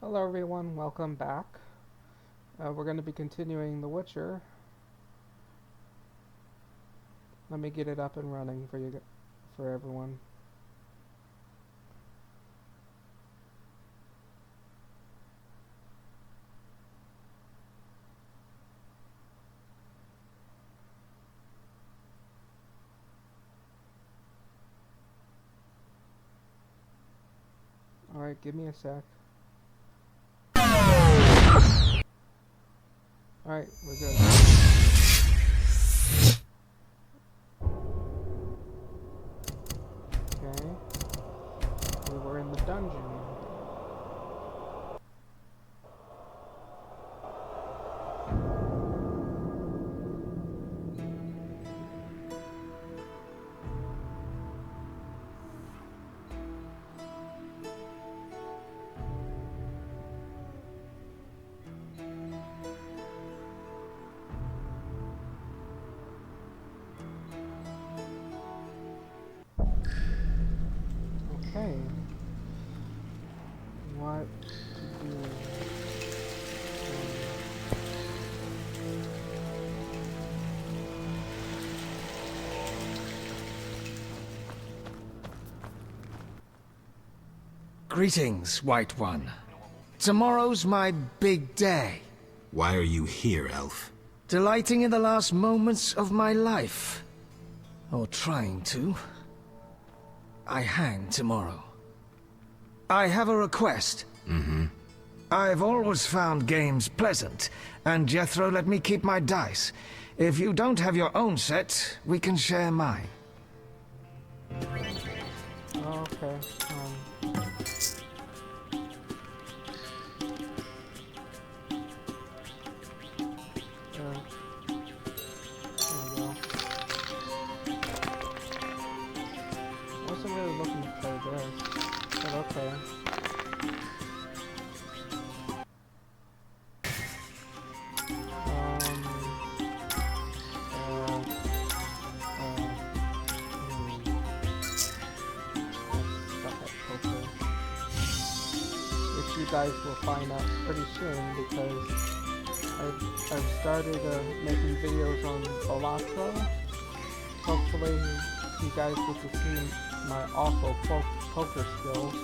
Hello everyone, welcome back. We're going to be continuing The Witcher. Let me get it up and running for everyone. Alright, give me a sec. Alright, we're good. Okay. We were in the dungeon. Okay. What to do? Greetings, White One. Tomorrow's my big day. Why are you here, Elf? Delighting in the last moments of my life. Or trying to. I hang tomorrow. I have a request. I've always found games pleasant, and Jethro let me keep my dice. If you don't have your own set, we can share mine. Okay. There we go. Wasn't really looking to play this, but okay. Which you guys will find out pretty soon because I've started making videos on Balatro. Hopefully you guys get to see my awful poker skills.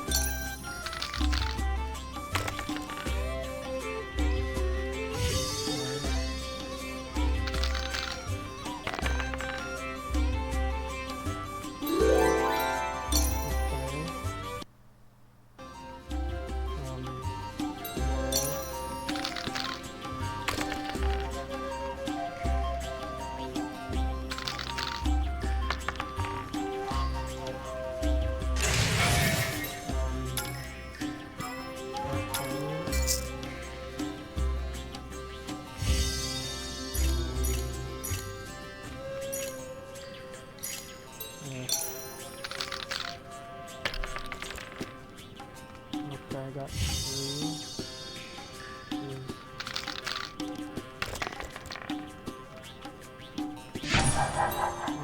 I got 3.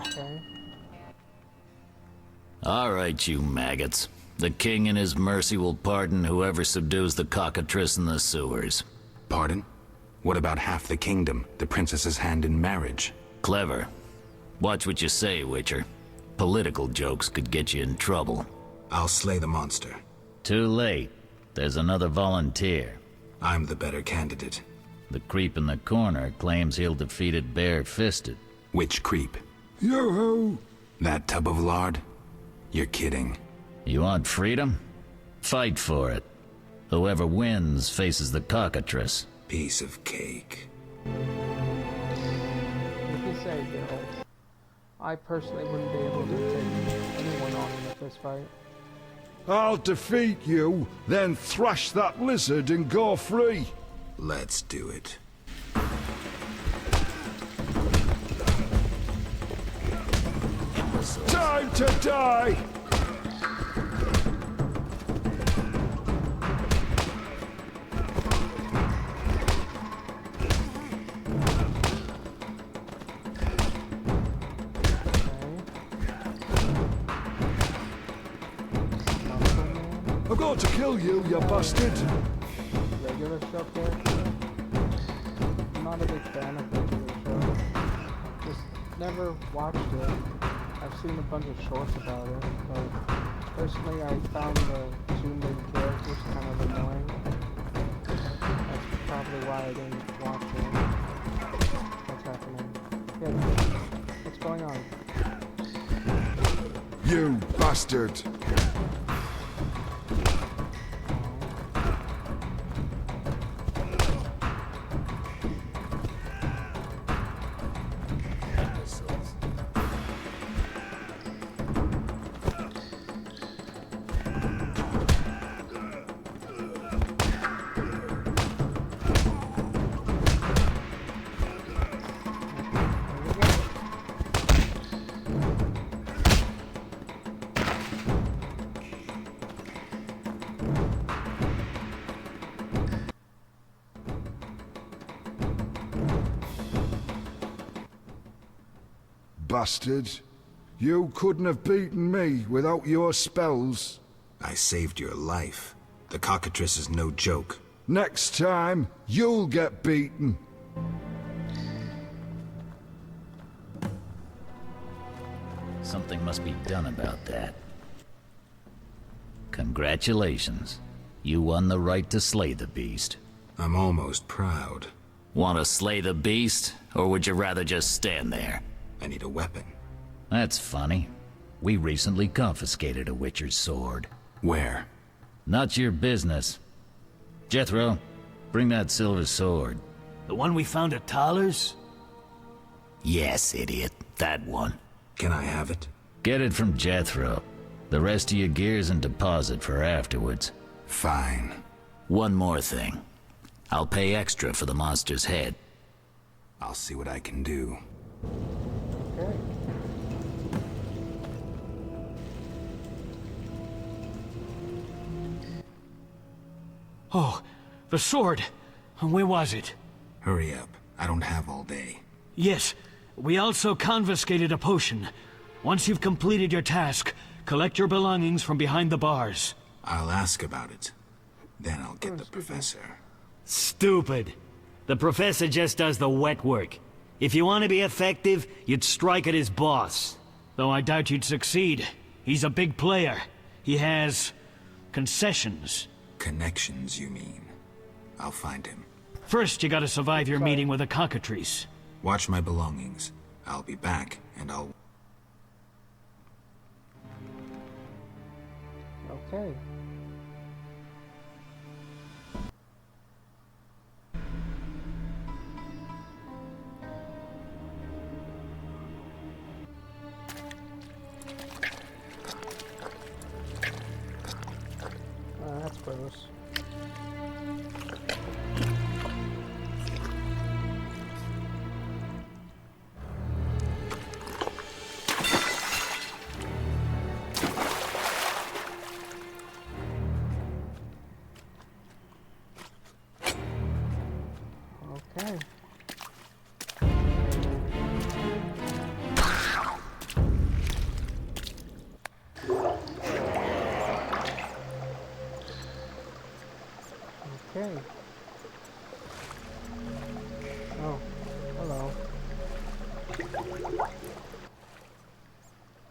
Okay. All right, you maggots. The king in his mercy will pardon whoever subdues the cockatrice in the sewers. Pardon? What about half the kingdom, the princess's hand in marriage? Clever. Watch what you say, Witcher. Political jokes could get you in trouble. I'll slay the monster. Too late. There's another volunteer. I'm the better candidate. The creep in the corner claims he'll defeat it bare-fisted. Which creep? Yo-ho! That tub of lard? You're kidding. You want freedom? Fight for it. Whoever wins faces the cockatrice. Piece of cake. You can say, Geralt. I personally wouldn't be able to take anyone on in a fist fight. I'll defeat you, then thrash that lizard and go free. Let's do it. Time to die! I'm going to kill you, you bastard! regular show character. I'm not a big fan of regular show. Just never watched it. I've seen a bunch of shorts about it, but personally I found the two main characters kind of annoying. That's probably why I didn't watch it. What's happening? Yeah, what's going on? You bastard! Bastard. You couldn't have beaten me without your spells. I saved your life. The cockatrice is no joke. Next time, you'll get beaten. Something must be done about that. Congratulations. You won the right to slay the beast. I'm almost proud. Want to slay the beast, or would you rather just stand there? I need a weapon. That's funny. We recently confiscated a Witcher's sword. Where? Not your business. Jethro, bring that silver sword. The one we found at Thaler's? Yes, idiot. That one. Can I have it? Get it from Jethro. The rest of your gear's in deposit for afterwards. Fine. One more thing. I'll pay extra for the monster's head. I'll see what I can do. Okay. Oh, the sword. Where was it? Hurry up. I don't have all day. Yes, we also confiscated a potion. Once you've completed your task, collect your belongings from behind the bars. I'll ask about it. Then I'll get the professor. Stupid. The professor just does the wet work. If you want to be effective, you'd strike at his boss. Though I doubt you'd succeed. He's a big player. He has concessions. Connections, you mean? I'll find him. First, you gotta survive your meeting with a cockatrice. Watch my belongings. I'll be back, and I'll... Okay. That's gross. Okay. Okay. Oh, hello.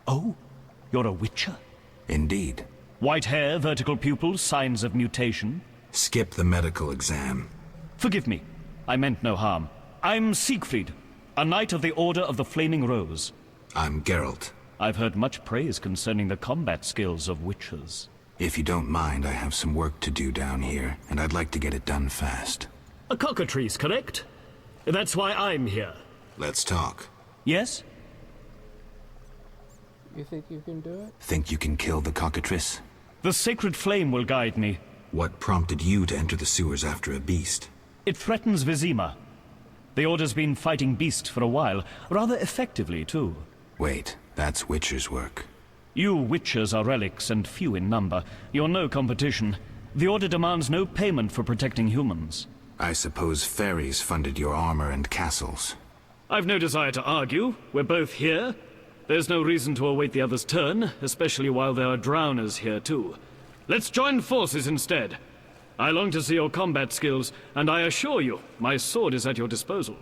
Oh? You're a witcher? Indeed. White hair, vertical pupils, signs of mutation? Skip the medical exam. Forgive me. I meant no harm. I'm Siegfried, a knight of the Order of the Flaming Rose. I'm Geralt. I've heard much praise concerning the combat skills of witchers. If you don't mind, I have some work to do down here, and I'd like to get it done fast. A cockatrice, correct? That's why I'm here. Let's talk. Yes? You think you can do it? Think you can kill the cockatrice? The sacred flame will guide me. What prompted you to enter the sewers after a beast? It threatens Vizima. The Order's been fighting beasts for a while, rather effectively, too. Wait, that's Witcher's work. You witchers are relics and few in number. You're no competition. The Order demands no payment for protecting humans. I suppose fairies funded your armor and castles. I've no desire to argue. We're both here. There's no reason to await the other's turn, especially while there are drowners here, too. Let's join forces instead. I long to see your combat skills, and I assure you, my sword is at your disposal.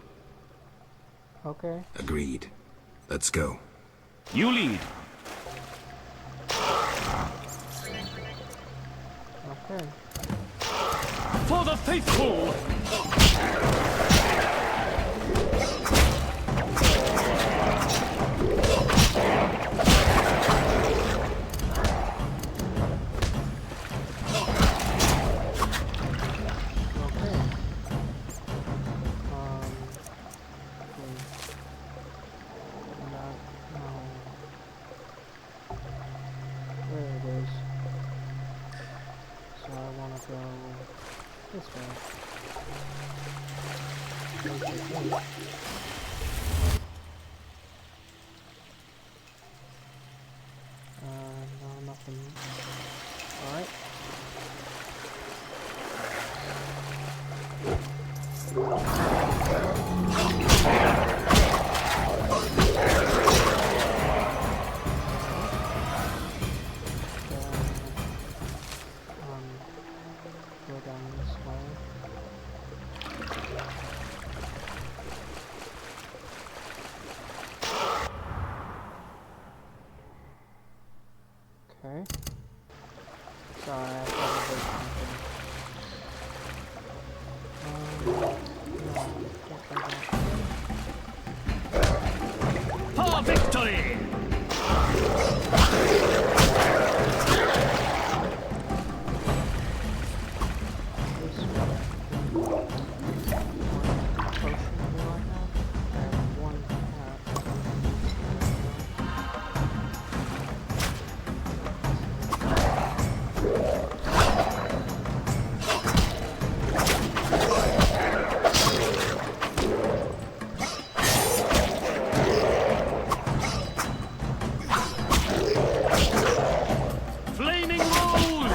Okay. Agreed. Let's go. You lead. Okay. For the faithful! Okay. No. There it is. So I want to go this way. Basically. No, nothing. Alright. Go down this way. Okay. Sorry, I probably something. No, For victory! this way. One potion do I have? I have one hat. Flaming Rose!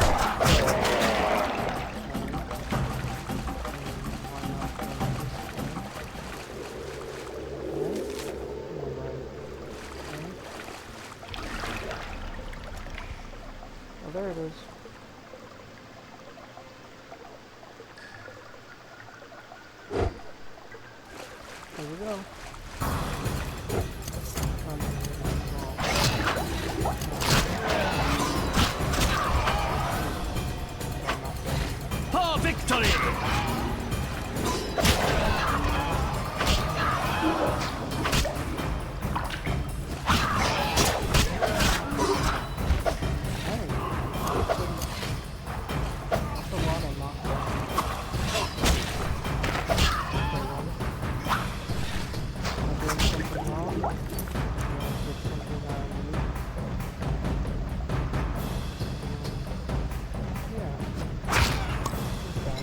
Oh, there it is. Here we go. For victory! That's a lot of knockdown. Am I doing something wrong? Or is it something I need? Yeah. Okay.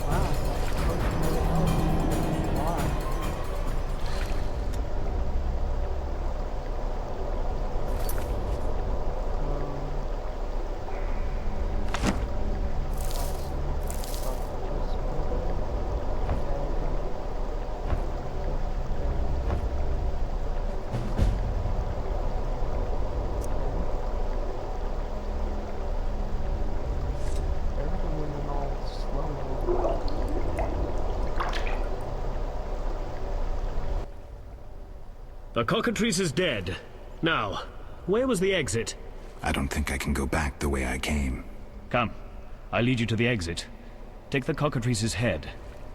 Wow, that's why. Everything went all slow. The cockatrice is dead. Now, where was the exit? I don't think I can go back the way I came. Come, I lead you to the exit. Take the cockatrice's head.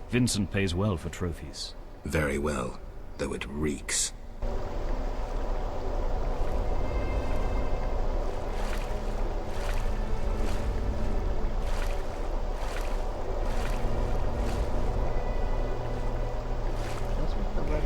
Vincent pays well for trophies. Very well, though it reeks. That's what the red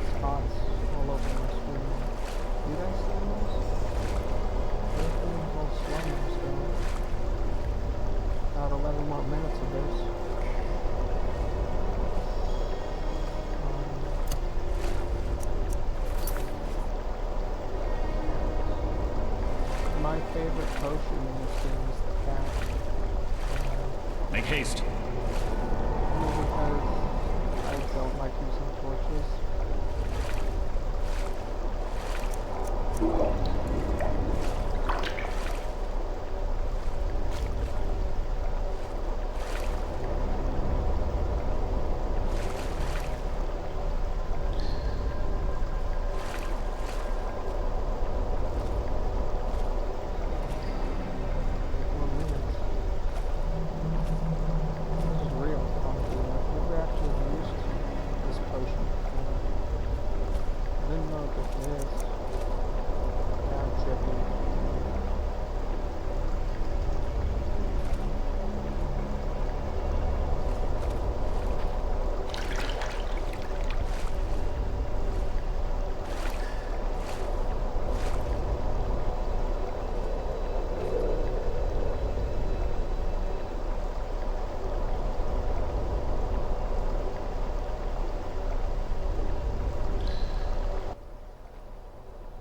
my favorite potion in this game is the cat. Make haste. Only because I don't like using torches.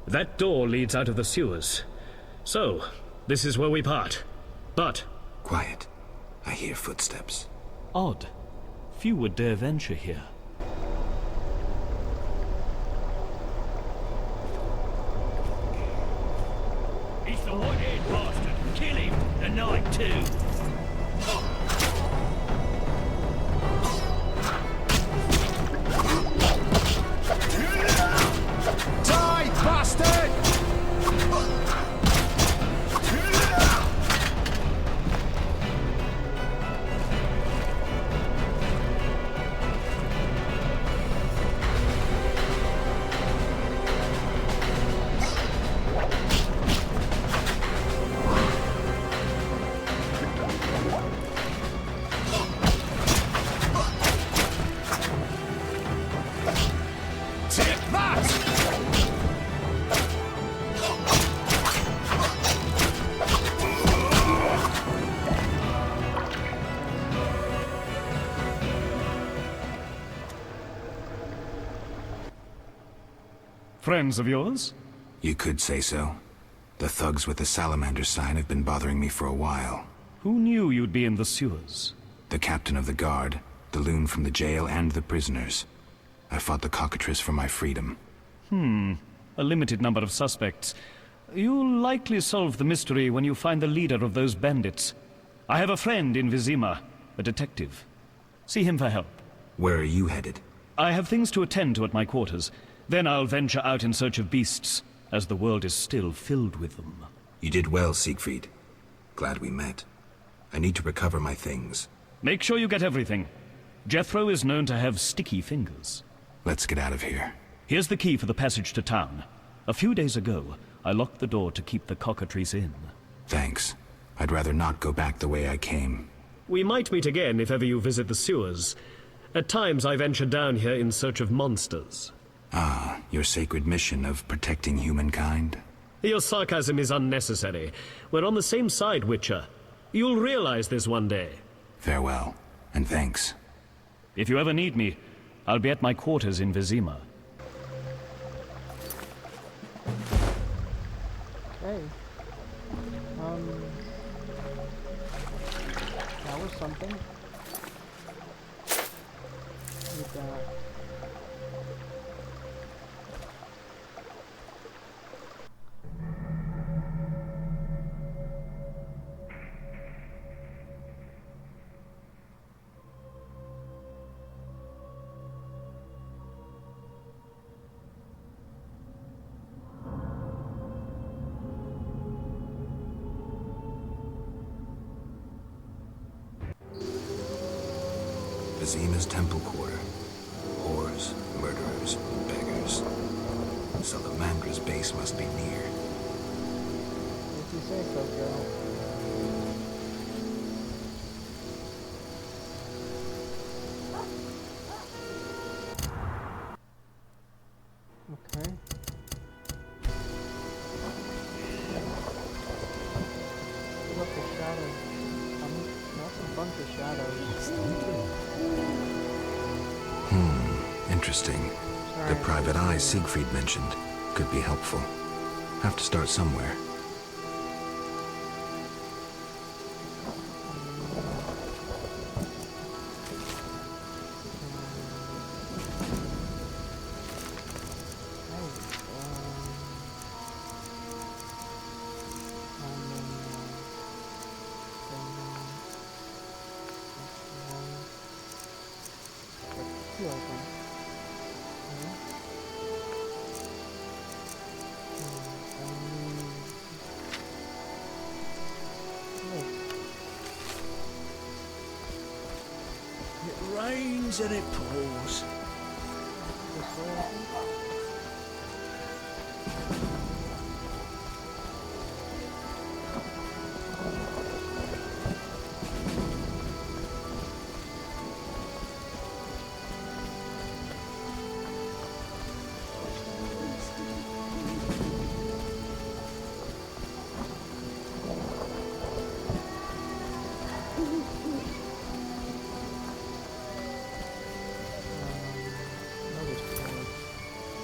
That door leads out of the sewers. So, this is where we part. But... Quiet. I hear footsteps. Odd. Few would dare venture here. He's the white-haired bastard. Kill him. Tonight, too. Die, bastard! Friends of yours? You could say so. The thugs with the salamander sign have been bothering me for a while. Who knew you'd be in the sewers? The captain of the guard, the loon from the jail, and the prisoners. I fought the cockatrice for my freedom. A limited number of suspects. You'll likely solve the mystery when you find the leader of those bandits. I have a friend in Vizima, a detective. See him for help. Where are you headed? I have things to attend to at my quarters. Then I'll venture out in search of beasts, as the world is still filled with them. You did well, Siegfried. Glad we met. I need to recover my things. Make sure you get everything. Jethro is known to have sticky fingers. Let's get out of here. Here's the key for the passage to town. A few days ago, I locked the door to keep the cockatrice in. Thanks. I'd rather not go back the way I came. We might meet again if ever you visit the sewers. At times I venture down here in search of monsters. Ah, your sacred mission of protecting humankind? Your sarcasm is unnecessary. We're on the same side, Witcher. You'll realize this one day. Farewell, and thanks. If you ever need me, I'll be at my quarters in Vizima. Okay. That was something. With that. Vizima's temple quarter. Whores, murderers, beggars. Salamandra's base must be near. If you say so, girl. Okay. Look, the shadows. That's a bunch of shadows. Interesting. The private eye Siegfried mentioned could be helpful. Have to start somewhere. few of them. It rains and it pours. This way, I think.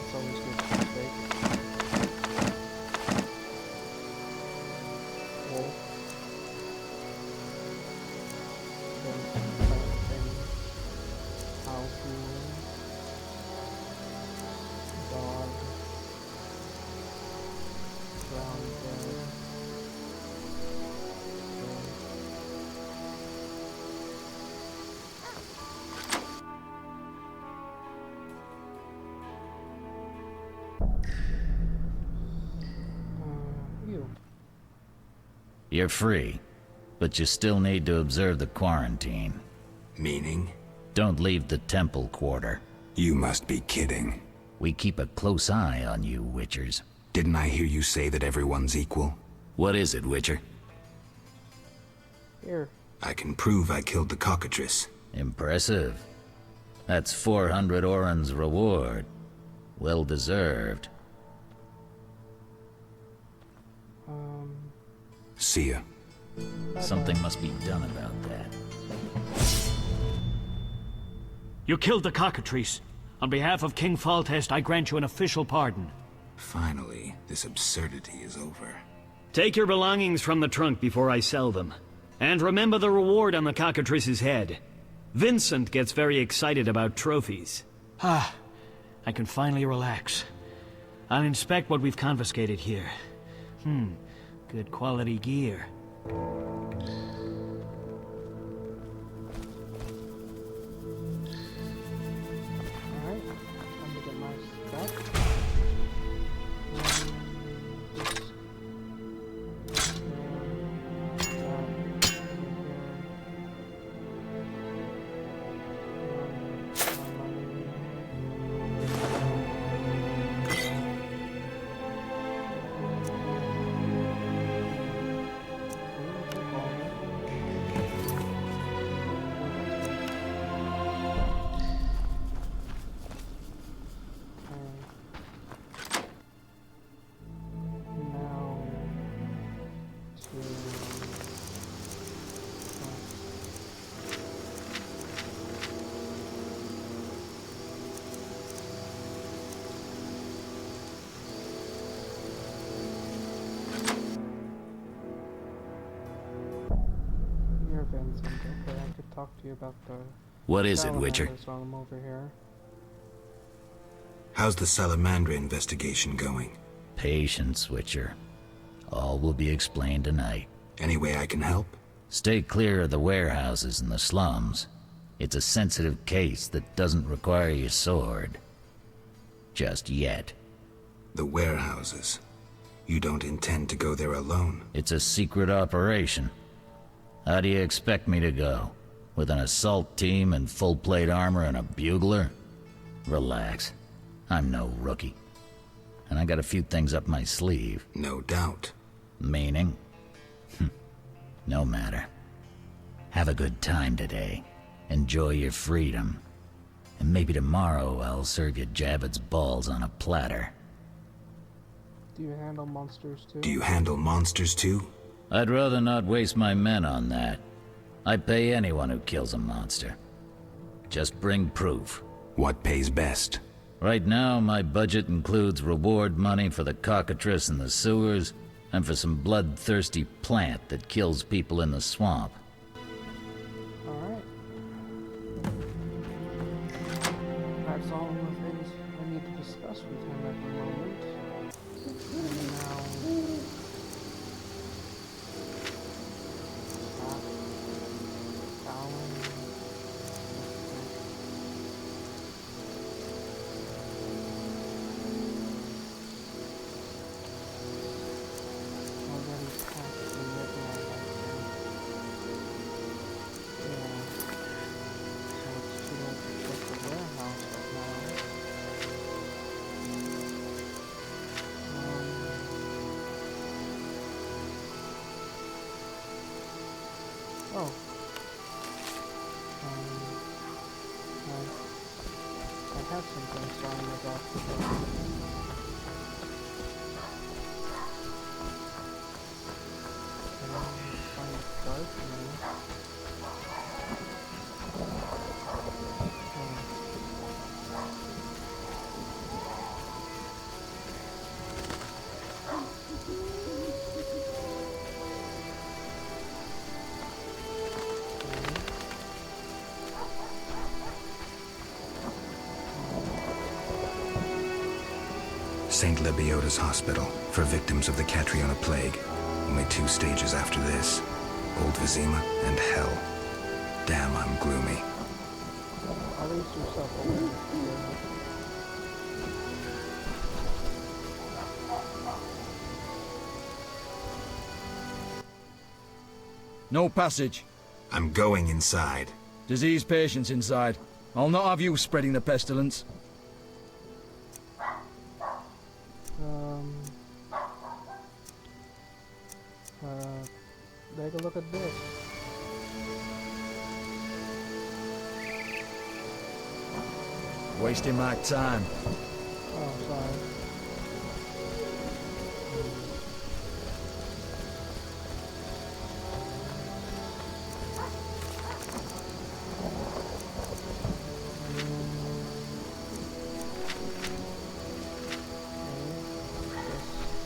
It's always good to mistake. Wolf. Alfie. Dog. Brown bread. You. You're free, but you still need to observe the quarantine. Meaning? Don't leave the temple quarter. You must be kidding. We keep a close eye on you, Witchers. Didn't I hear you say that everyone's equal? What is it, Witcher? Here. I can prove I killed the cockatrice. Impressive. That's 400 Oren's reward. Well deserved. See ya. Something must be done about that. You killed the cockatrice. On behalf of King Foltest, I grant you an official pardon. Finally, this absurdity is over. Take your belongings from the trunk before I sell them. And remember the reward on the cockatrice's head. Vincent gets very excited about trophies. Ah, I can finally relax. I'll inspect what we've confiscated here. Good quality gear. Alright, time to get my stuff. Vincent, okay, I could talk to you about the... What is it, Witcher? salamanders while I'm over here. How's the Salamandra investigation going? Patience, Witcher. All will be explained tonight. Any way I can help? Stay clear of the warehouses and the slums. It's a sensitive case that doesn't require your sword. Just yet. The warehouses. You don't intend to go there alone? It's a secret operation. How do you expect me to go? With an assault team and full-plate armor and a bugler? Relax. I'm no rookie. And I got a few things up my sleeve. No doubt. Meaning? No matter. Have a good time today. Enjoy your freedom. And maybe tomorrow I'll serve you Jabber's balls on a platter. Do you handle monsters too? Do you handle monsters too? I'd rather not waste my men on that. I pay anyone who kills a monster. Just bring proof. What pays best? Right now, my budget includes reward money for the cockatrice in the sewers, and for some bloodthirsty plant that kills people in the swamp. Alright. That's all the things I need to discuss with him at the moment. And now... Stop. Fouling. 1 Oh. Nice. I have something showing about today. Find dark now. St. Lebioda's Hospital for victims of the Catriona Plague. Only 2 stages after this. Old Vizima and Hell. Damn, I'm gloomy. At least yourself away. No passage. I'm going inside. Disease patients inside. I'll not have you spreading the pestilence. Take a look at this. Wasting my time. Oh, sorry.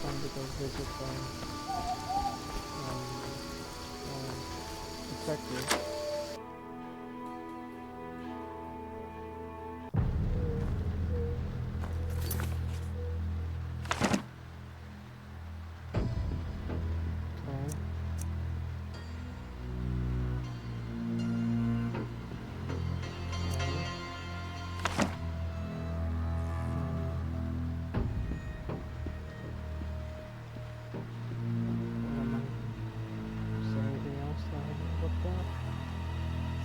Time to go visit detective.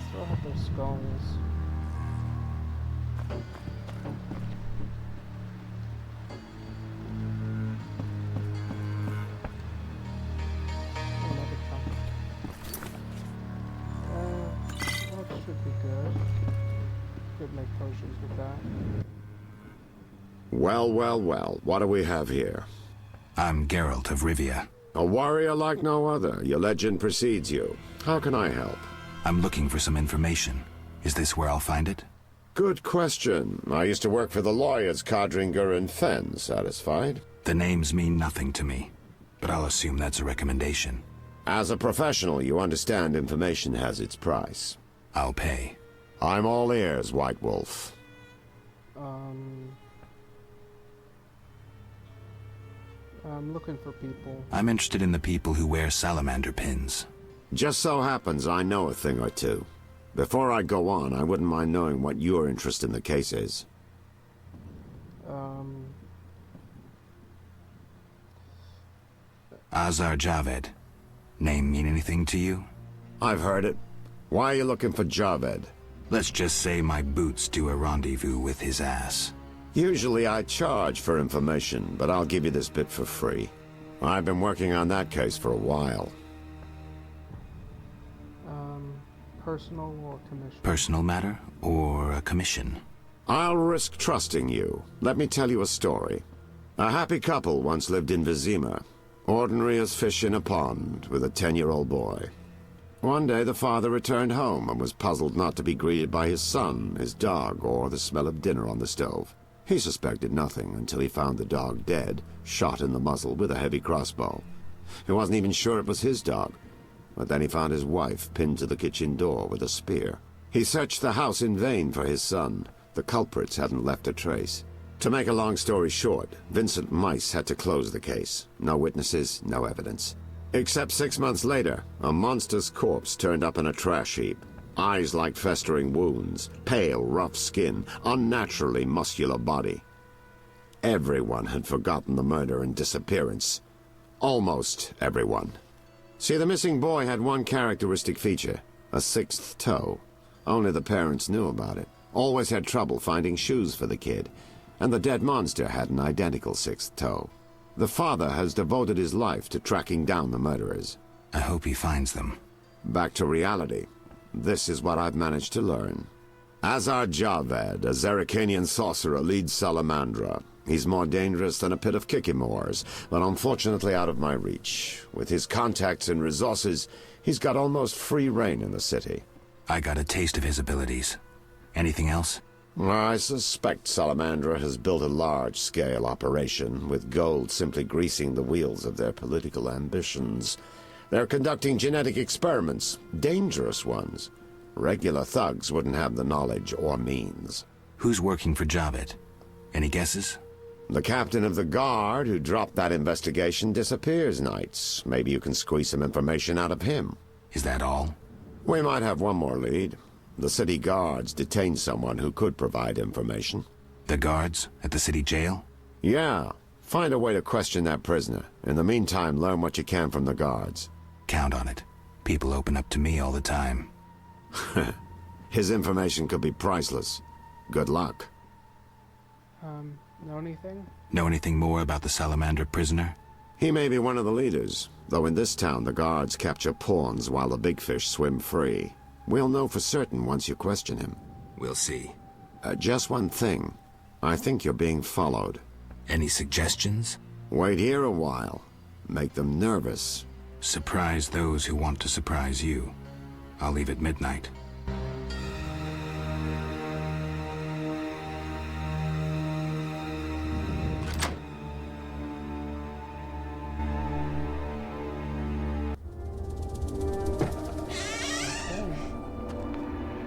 Still have their skulls. Another comic. That should be good. Could make potions with that. Well, well, well. What do we have here? I'm Geralt of Rivia. A warrior like no other. Your legend precedes you. How can I help? I'm looking for some information. Is this where I'll find it? Good question. I used to work for the lawyers Codringer and Fenn. Satisfied? The names mean nothing to me, but I'll assume that's a recommendation. As a professional, you understand information has its price. I'll pay. I'm all ears, White Wolf. I'm looking for people. I'm interested in the people who wear salamander pins. Just so happens I know a thing or two. Before I go on, I wouldn't mind knowing what your interest in the case is. Azar Javed. Name mean anything to you? I've heard it. Why are you looking for Javed? Let's just say my boots do a rendezvous with his ass. Usually I charge for information, but I'll give you this bit for free. I've been working on that case for a while. Personal or commission? Personal matter or a commission? I'll risk trusting you. Let me tell you a story. A happy couple once lived in Vizima. Ordinary as fish in a pond, with a 10-year-old boy. One day the father returned home and was puzzled not to be greeted by his son, his dog, or the smell of dinner on the stove. He suspected nothing until he found the dog dead, shot in the muzzle with a heavy crossbow. He wasn't even sure it was his dog. But then he found his wife pinned to the kitchen door with a spear. He searched the house in vain for his son. The culprits hadn't left a trace. To make a long story short, Vincent Mice had to close the case. No witnesses, no evidence. Except 6 months later, a monster's corpse turned up in a trash heap. Eyes like festering wounds, pale, rough skin, unnaturally muscular body. Everyone had forgotten the murder and disappearance. Almost everyone. See, the missing boy had one characteristic feature, a sixth toe. Only the parents knew about it. Always had trouble finding shoes for the kid. And the dead monster had an identical sixth toe. The father has devoted his life to tracking down the murderers. I hope he finds them. Back to reality. This is what I've managed to learn. Azar Javed, a Zerrikanian sorcerer, leads Salamandra. He's more dangerous than a pit of Kikimors, but unfortunately out of my reach. With his contacts and resources, he's got almost free reign in the city. I got a taste of his abilities. Anything else? I suspect Salamandra has built a large-scale operation, with gold simply greasing the wheels of their political ambitions. They're conducting genetic experiments, dangerous ones. Regular thugs wouldn't have the knowledge or means. Who's working for Javed? Any guesses? The captain of the guard who dropped that investigation disappears nights. Maybe you can squeeze some information out of him. Is that all? We might have one more lead. The city guards detained someone who could provide information. The guards at the city jail? Yeah. Find a way to question that prisoner. In the meantime, learn what you can from the guards. Count on it. People open up to me all the time. His information could be priceless. Good luck. Know anything? Know anything more about the Salamander prisoner? He may be one of the leaders, though in this town the guards capture pawns while the big fish swim free. We'll know for certain once you question him. We'll see. Just one thing. I think you're being followed. Any suggestions? Wait here a while. Make them nervous. Surprise those who want to surprise you. I'll leave at midnight.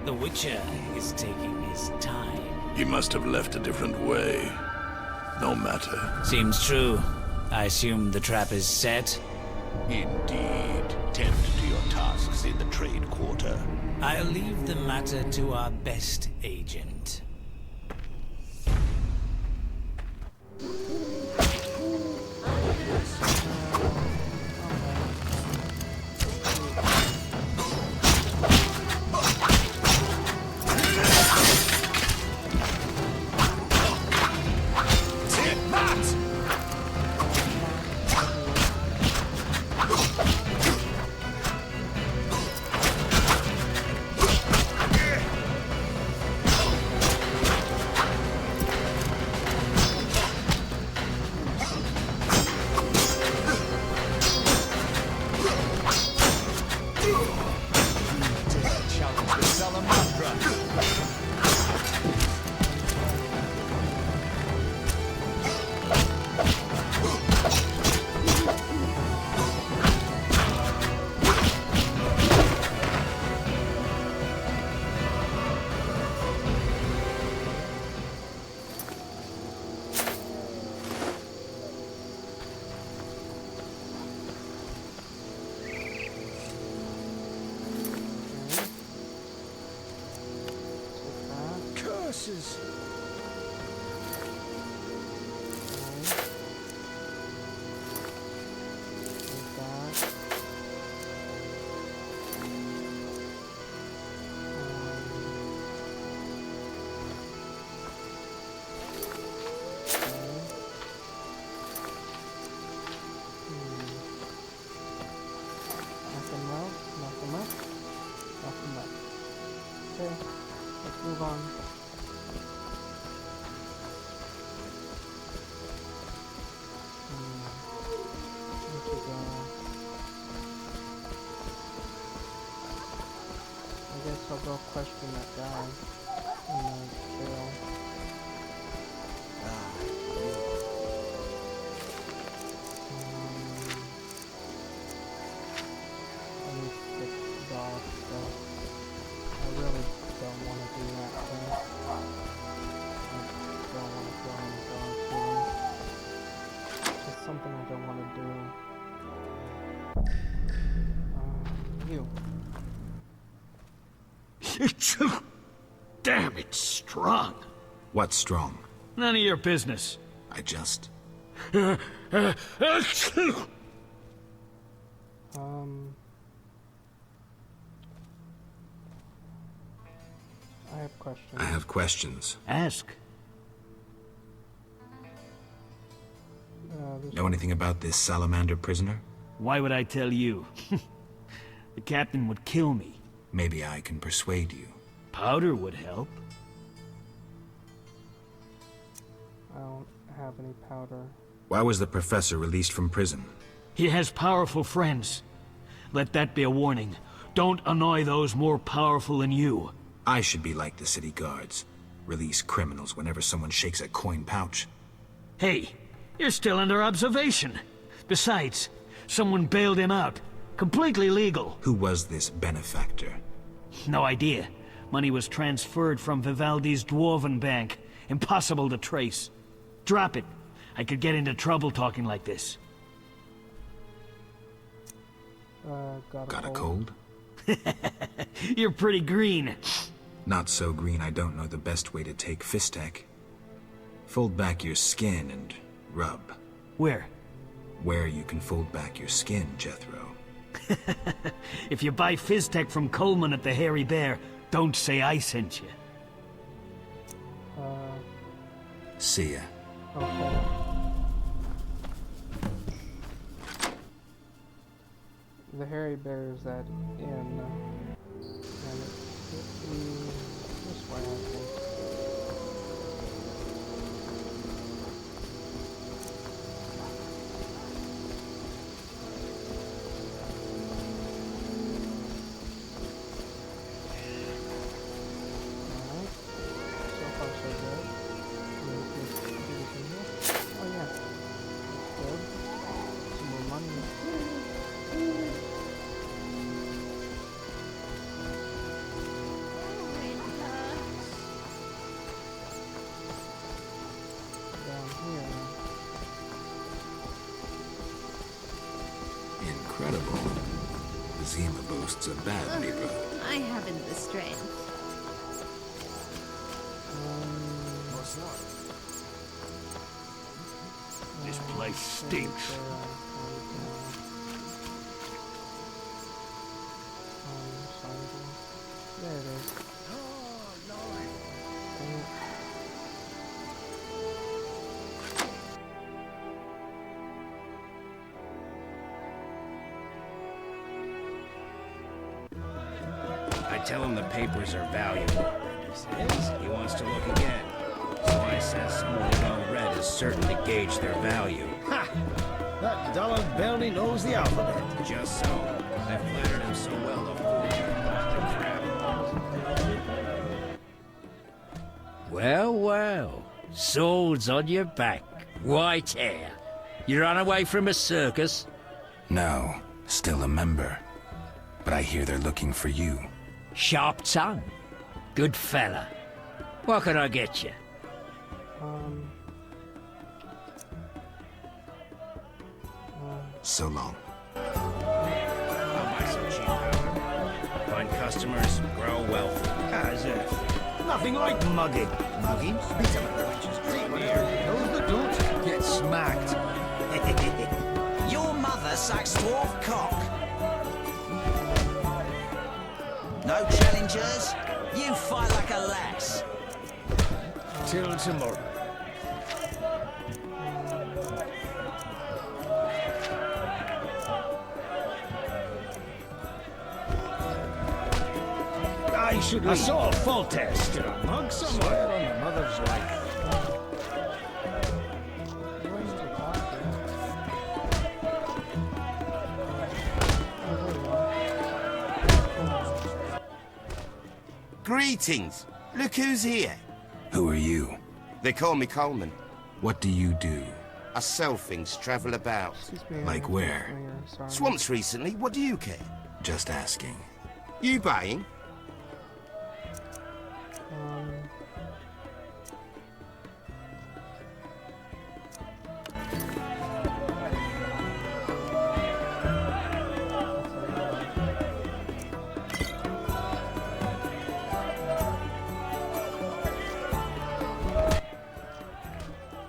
The Witcher is taking his time. He must have left a different way. No matter. Seems true. I assume the trap is set? Indeed. Tend to your tasks in the trade quarter. I'll leave the matter to our best agent. Curses! Move on. I guess I'll go question that guy in the jail. I need to fix dog stuff. I really don't want to do that thing. I don't want to go in the dog too. It's just something I don't want to do. You. Damn, it's strong. What's strong? None of your business. I just... I have questions. I have questions. Ask. Know anything about this Salamander prisoner? Why would I tell you? The captain would kill me. Maybe I can persuade you. Powder would help. I don't have any powder. Why was the professor released from prison? He has powerful friends. Let that be a warning. Don't annoy those more powerful than you. I should be like the city guards. Release criminals whenever someone shakes a coin pouch. Hey, you're still under observation. Besides, someone bailed him out. Completely legal. Who was this benefactor? No idea. Money was transferred from Vivaldi's Dwarven Bank. Impossible to trace. Drop it. I could get into trouble talking like this. Got a cold? You're pretty green. Not so green I don't know the best way to take Fistek. Fold back your skin and rub. Where? Where you can fold back your skin, Jethro. If you buy Fizztech from Coleman at the Hairy Bear, don't say I sent you. See ya. Okay. The Hairy Bear is that inn, and it this way, I think. Incredible. Vizima boasts a bad neighborhood. I haven't the strength. This place stinks. There it is. I tell him the papers are valuable. He says he wants to look again. So I says someone well read is certain to gauge their value. Ha! That dollar barely knows the alphabet. Just so. I flattered him so well to fool him. Well, well. Swords on your back. White hair. You run away from a circus? No, still a member. But I hear they're looking for you. Sharp tongue. Good fella. What can I get you? So long. I'll buy some cheap powder. Find customers, grow wealthy. As if. Nothing like mugging. Mugging? Beat up the riches. Those that don't get smacked. Your mother sucks dwarf cock. No challengers? You fight like a lass. Till tomorrow. I saw a full test in a mug somewhere on the mother's life. Greetings. Look who's here. Who are you? They call me Coleman. What do you do? I sell things, travel about. Like where? Swamps recently, what do you care? Just asking. You buying?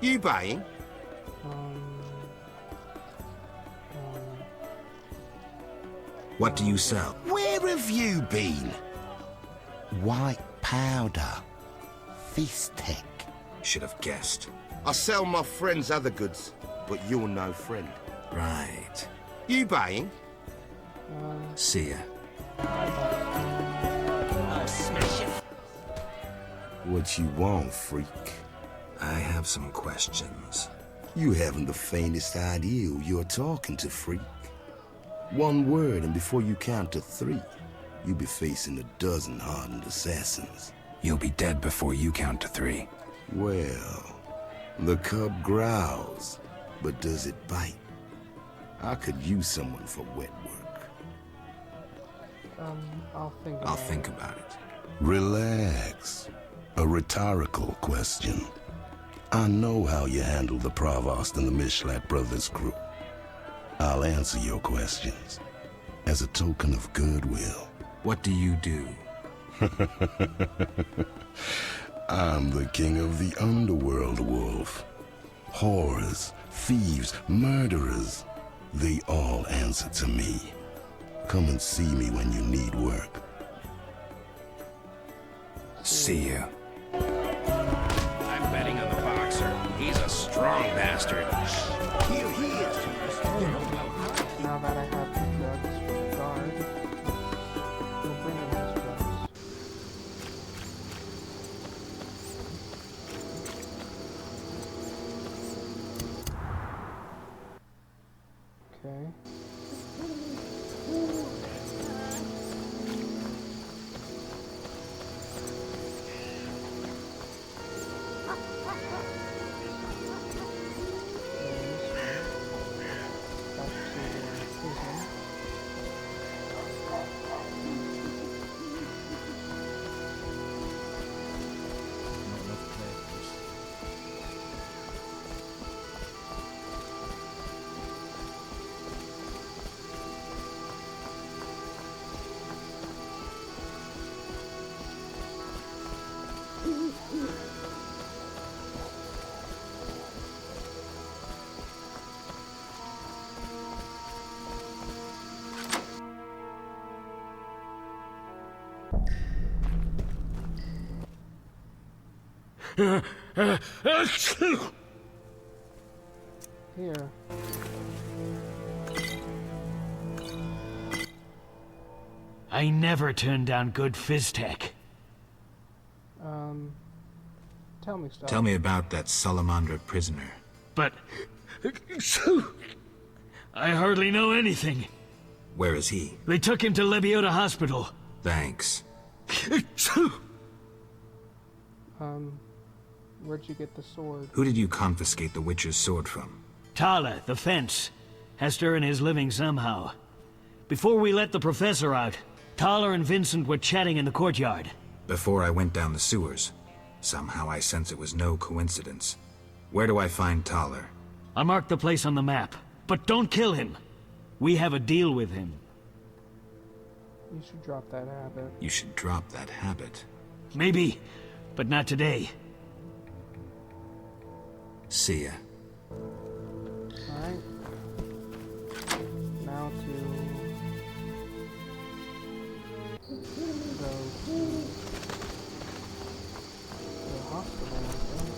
You buying? What do you sell? Where have you been? White powder. Fistek. Should have guessed. I sell my friends other goods, but you're no friend. Right. You buying? See ya. I'll smash you. What you want, freak? I have some questions. You haven't the faintest idea who you're talking to, freak. One word, and before you count to 3, you'll be facing a dozen hardened assassins. You'll be dead before you count to 3. Well, the cub growls, but does it bite? I could use someone for wet work. I'll think about it. Relax. A rhetorical question. I know how you handle the Provost and the Mishlat brothers' crew. I'll answer your questions as a token of goodwill. What do you do? I'm the king of the underworld, Wolf. Whores, thieves, murderers, they all answer to me. Come and see me when you need work. See you. I'm betting on the boxer. He's a strong bastard. Here he is. Now that I have the drugs for the guard, we'll bring in his drugs. Okay. Here. I never turn down good Fizztech. Tell me stuff. Tell me about that Salamandra prisoner. But... I hardly know anything. Where is he? They took him to Lebiota Hospital. Thanks. Where'd you get the sword? Who did you confiscate the Witcher's sword from? Tala, the fence. Has to earn his living somehow. Before we let the professor out, Tala and Vincent were chatting in the courtyard. Before I went down the sewers. Somehow I sense it was no coincidence. Where do I find Thaler? I marked the place on the map, but don't kill him. We have a deal with him. You should drop that habit. You should drop that habit. Maybe, but not today. See ya. Alright. Now to go to the hospital, I think.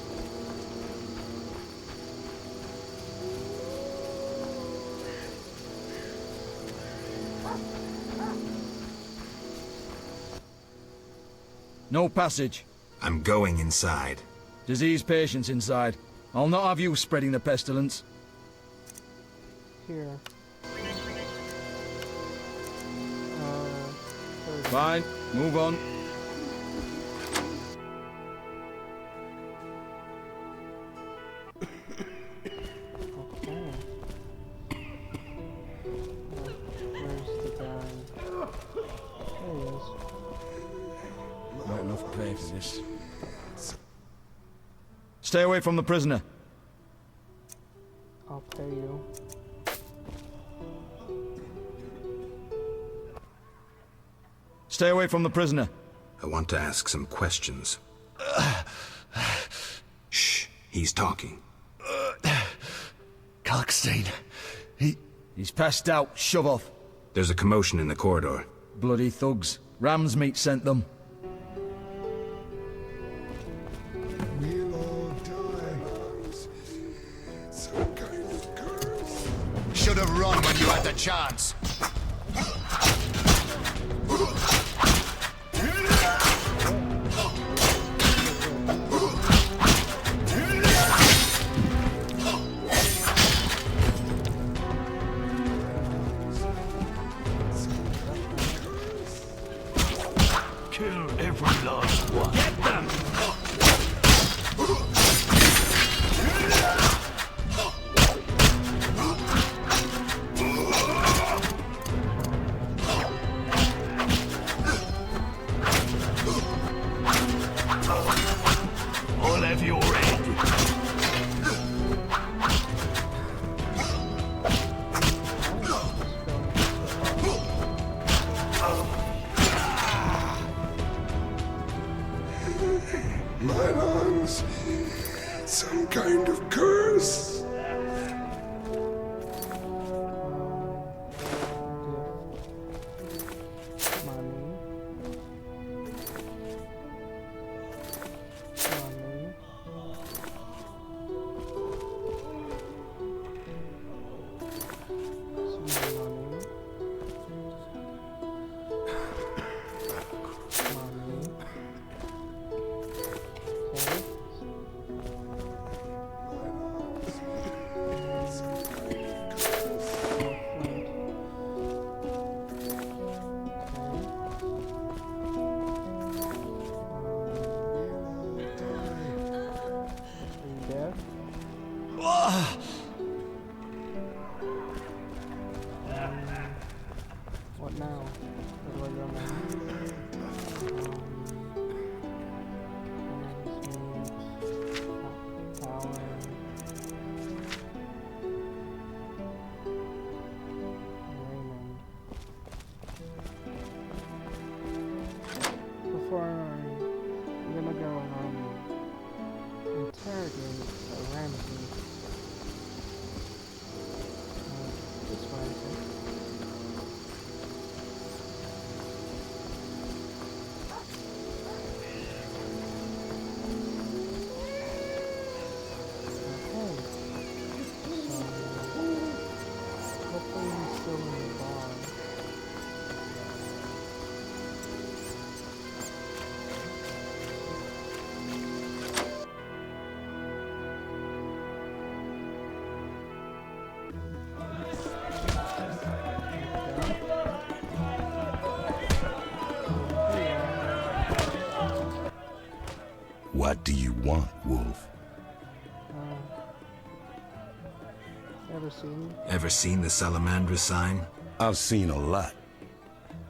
No passage. I'm going inside. Disease patients inside. I'll not have you spreading the pestilence. Here. Fine, move on. Okay. Where's the guy? There he is. Not enough pay for this. Stay away from the prisoner. I'll pay you. Stay away from the prisoner. I want to ask some questions. Shh, he's talking. Kalkstein. He's passed out. Shove off. There's a commotion in the corridor. Bloody thugs. Ram's meat sent them. Should have run when you had the chance. What do you want, Wolf? Ever seen the Salamandra sign? I've seen a lot.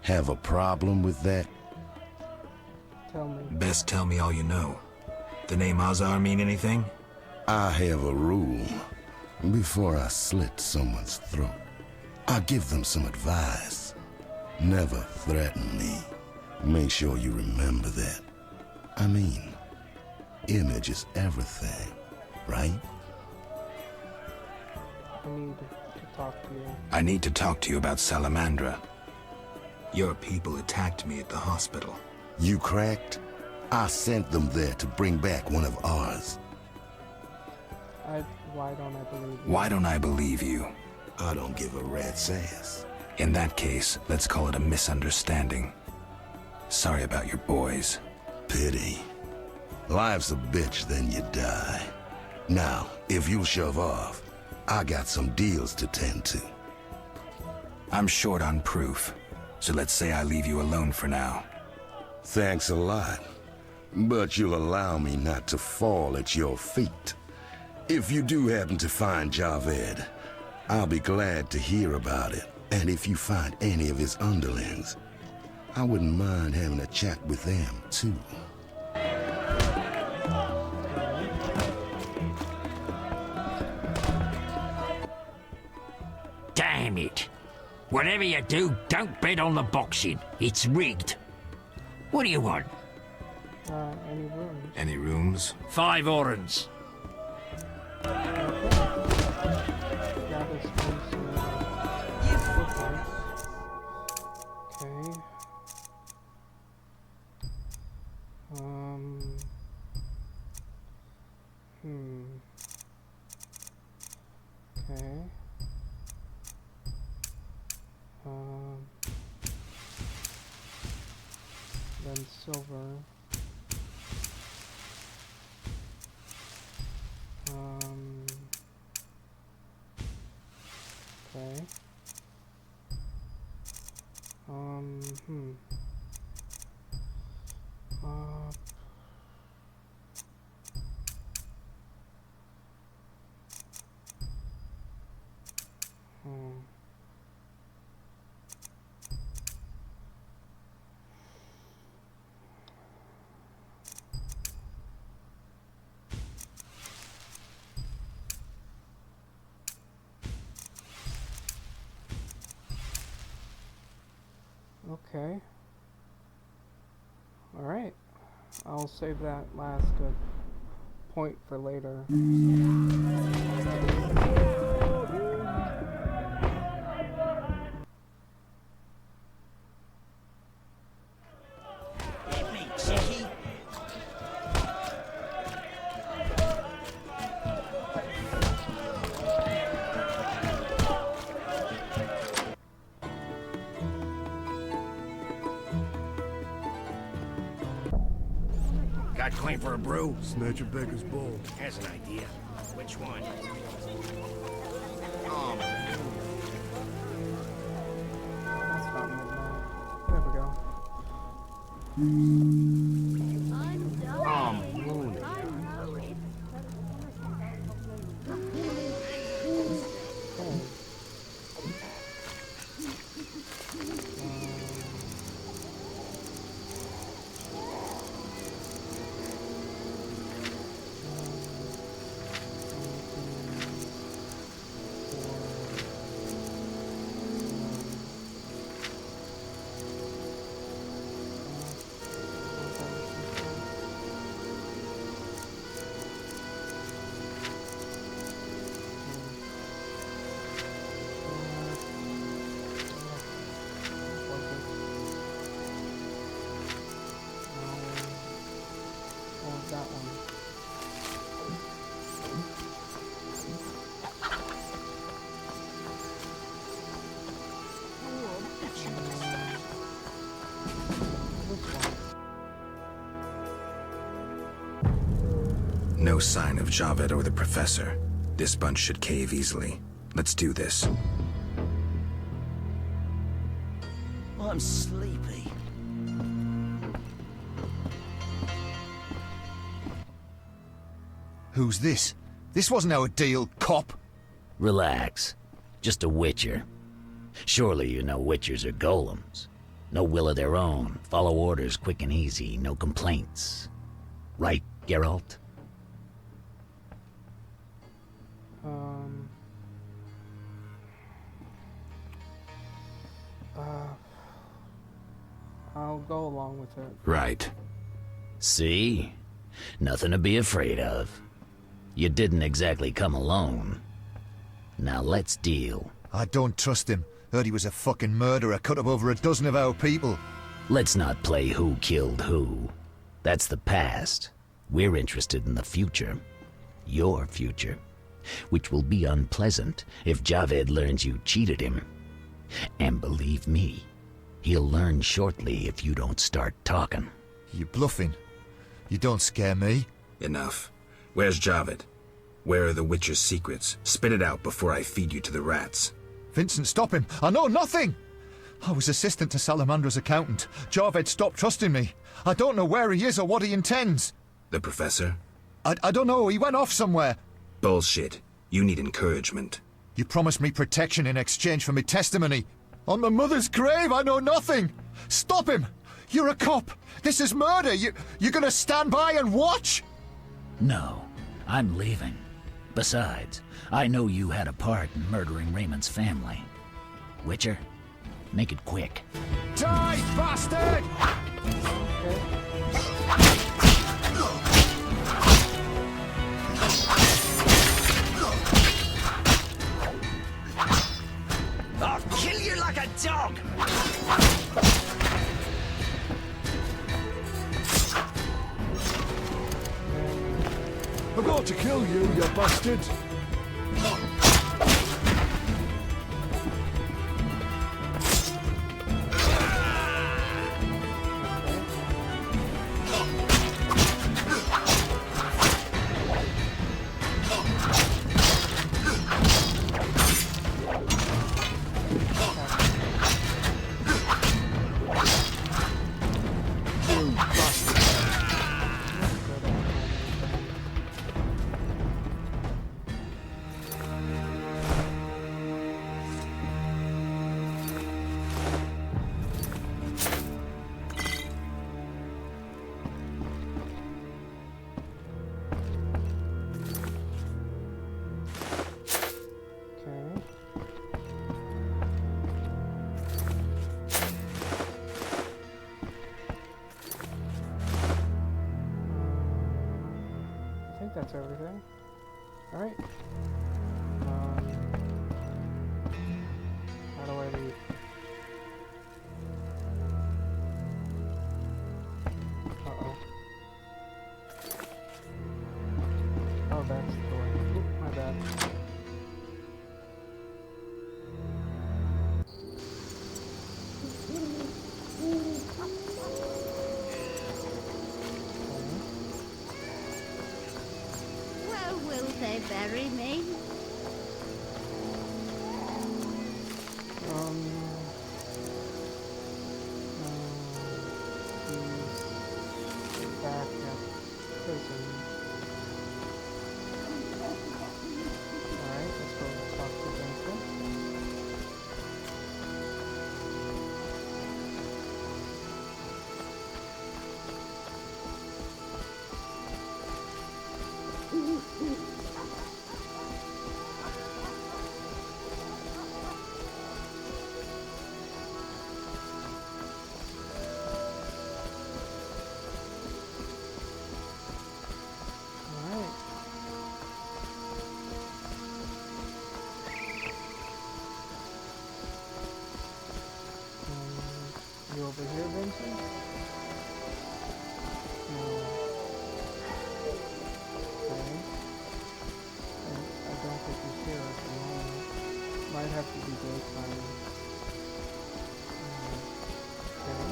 Have a problem with that? Tell me. Best tell me all you know. The name Azar mean anything? I have a rule. Before I slit someone's throat, I give them some advice. Never threaten me. Make sure you remember that. I mean, image is everything, right? I need to talk to you. I need to talk to you about Salamandra. Your people attacked me at the hospital. You cracked? I sent them there to bring back one of ours. Why don't I believe you? Why don't I believe you? I don't give a rat's ass. In that case, let's call it a misunderstanding. Sorry about your boys. Pity. Life's a bitch, then you die. Now, if you'll shove off, I got some deals to tend to. I'm short on proof, so let's say I leave you alone for now. Thanks a lot. But you'll allow me not to fall at your feet. If you do happen to find Javed, I'll be glad to hear about it. And if you find any of his underlings, I wouldn't mind having a chat with them, too. Damn it. Whatever you do, don't bet on the boxing. It's rigged. What do you want? Any rooms? Any rooms? 5 orens. Okay. Okay. Then silver. Okay. Okay. Alright. I'll save that last point for later. Got claim for a brew? Snatch a beggar's bowl. Has an idea. Which one? That's not midnight. There we go. Mooney. That one. No sign of Javed or the Professor. This bunch should cave easily. Let's do this. I'm sleepy. Who's this? This wasn't our deal, cop. Relax. Just a witcher. Surely you know witchers are golems. No will of their own. Follow orders quick and easy. No complaints. Right, Geralt? I'll go along with it. Right. See? Nothing to be afraid of. You didn't exactly come alone. Now let's deal. I don't trust him. Heard he was a fucking murderer, cut up over a dozen of our people. Let's not play who killed who. That's the past. We're interested in the future. Your future. Which will be unpleasant if Javed learns you cheated him. And believe me, he'll learn shortly if you don't start talking. You bluffing? You don't scare me. Enough. Where's Javed? Where are the Witcher's secrets? Spit it out before I feed you to the rats. Vincent, stop him! I know nothing! I was assistant to Salamandra's accountant. Javed stopped trusting me. I don't know where he is or what he intends. The professor? I don't know. He went off somewhere. Bullshit. You need encouragement. You promised me protection in exchange for my testimony. On my mother's grave, I know nothing! Stop him! You're a cop! This is murder! You're gonna stand by and watch? No, I'm leaving. Besides, I know you had a part in murdering Raymond's family. Witcher, make it quick. Die, bastard! I'll kill you like a dog! I got to kill you, you bastard! That's everything. Alright. How do I leave? Uh-oh. Oh, that's the door. Oop, my bad. Will they bury me? He's back at prison. Alright, let's go talk to Vincent. You over here, Vincent? No. Okay. I don't think he's here at the moment. Might have to be daytime. Okay.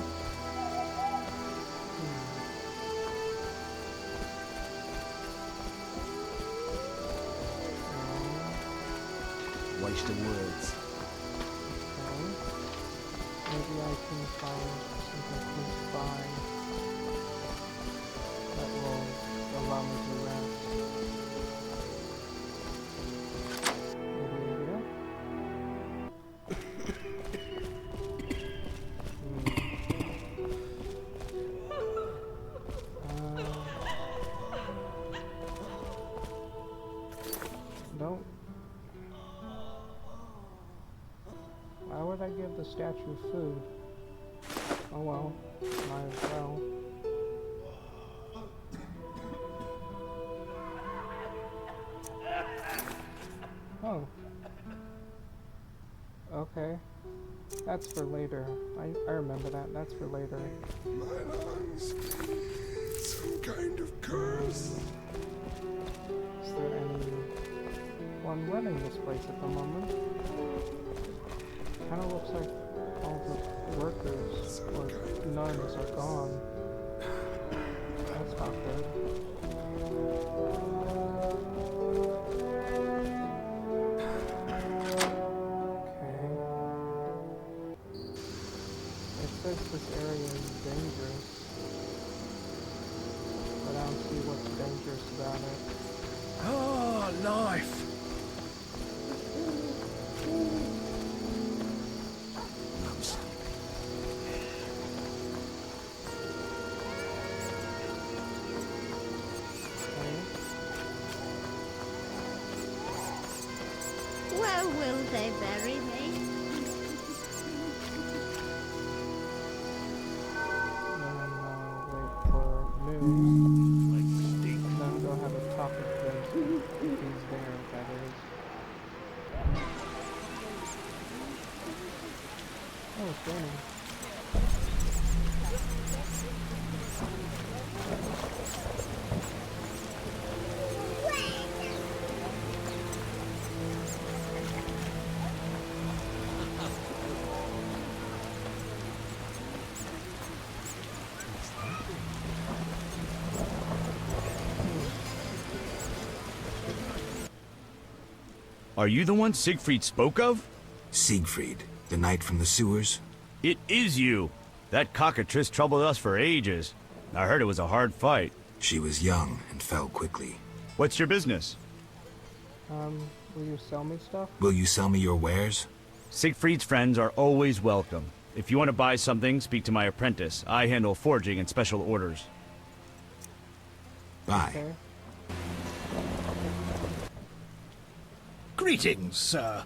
Waste of words. Maybe I can find something close by that will allow me to rest. would I give the statue food? Oh well, might as well. Oh. Okay. That's for later. I remember that. That's for later. My lungs. Some kind of curse. Is there anyone running this place at the moment? Kinda looks like all the workers or nuns are gone. That's not good. This area is dangerous, but I don't see what's dangerous about it. Oh, life! I'm Okay. Where will they bury me? And then go have a talk with him if he's there, that is. Oh, it's raining. Are you the one Siegfried spoke of? Siegfried, the knight from the sewers? It is you. That cockatrice troubled us for ages. I heard it was a hard fight. She was young and fell quickly. What's your business? Will you sell me stuff? Will you sell me your wares? Siegfried's friends are always welcome. If you want to buy something, speak to my apprentice. I handle forging and special orders. Bye. Okay. Greetings, sir.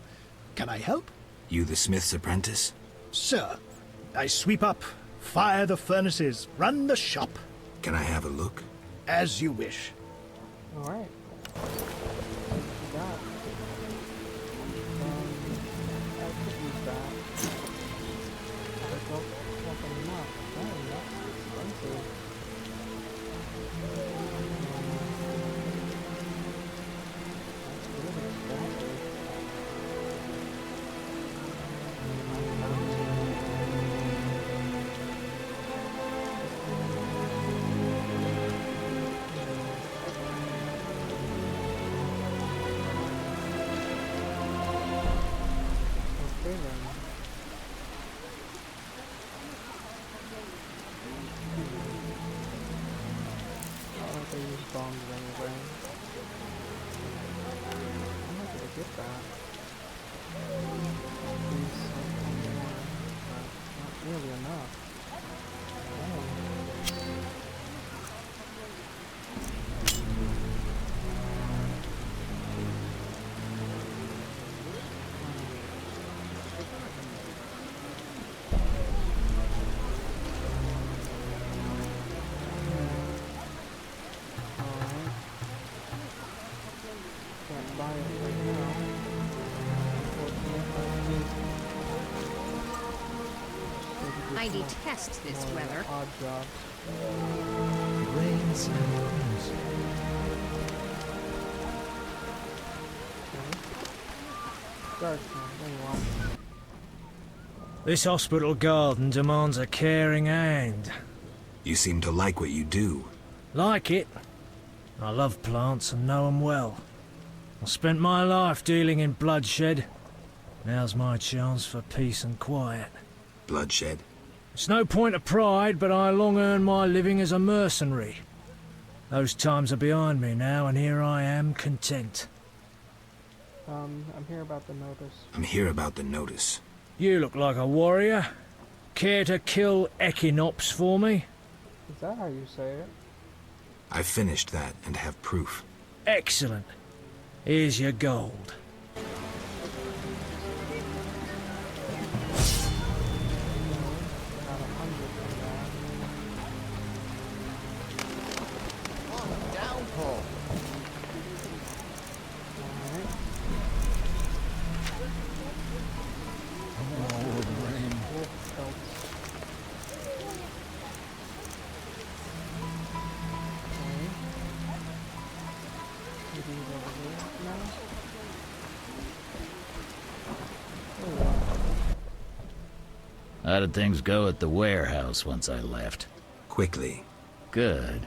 Can I help? You the smith's apprentice? Sir, I sweep up, fire the furnaces, run the shop. Can I have a look? As you wish. Alright. What you got? I could use that. I don't have enough. Dang, that's expensive. I detest this weather. Odd jobs. Rains and rains. Guardsman, there you are. This hospital garden demands a caring hand. You seem to like what you do. Like it? I love plants and know them well. I spent my life dealing in bloodshed. Now's my chance for peace and quiet. Bloodshed? It's no point of pride, but I long earned my living as a mercenary. Those times are behind me now, and here I am, content. I'm here about the notice. I'm here about the notice. You look like a warrior. Care to kill Equinops for me? Is that how you say it? I finished that and have proof. Excellent. Here's your gold. How did things go at the warehouse once I left? Quickly. Good.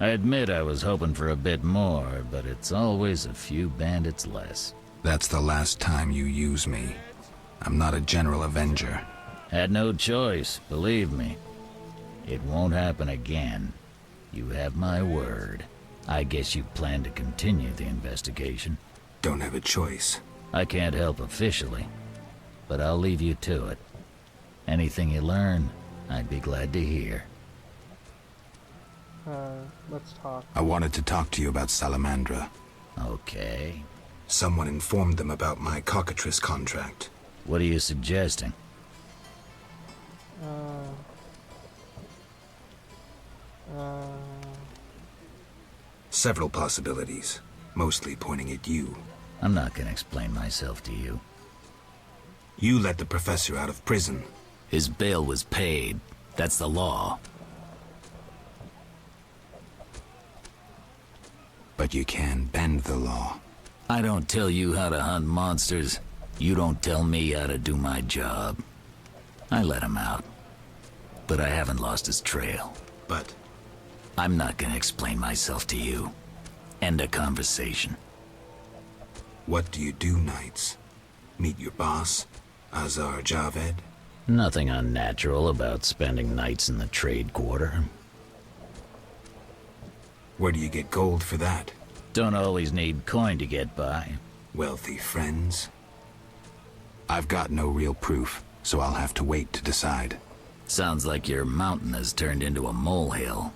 I admit I was hoping for a bit more, but it's always a few bandits less. That's the last time you use me. I'm not a general avenger. Had no choice, believe me. It won't happen again. You have my word. I guess you plan to continue the investigation. Don't have a choice. I can't help officially, but I'll leave you to it. Anything you learn, I'd be glad to hear. Let's talk. I wanted to talk to you about Salamandra. Okay. Someone informed them about my cockatrice contract. What are you suggesting? Several possibilities, mostly pointing at you. I'm not gonna explain myself to you. You let the professor out of prison. His bail was paid. That's the law. But you can bend the law. I don't tell you how to hunt monsters. You don't tell me how to do my job. I let him out. But I haven't lost his trail. But? I'm not gonna explain myself to you. End of conversation. What do you do nights? Meet your boss, Azar Javed? Nothing unnatural about spending nights in the trade quarter. Where do you get gold for that? Don't always need coin to get by. Wealthy friends? I've got no real proof, so I'll have to wait to decide. Sounds like your mountain has turned into a molehill.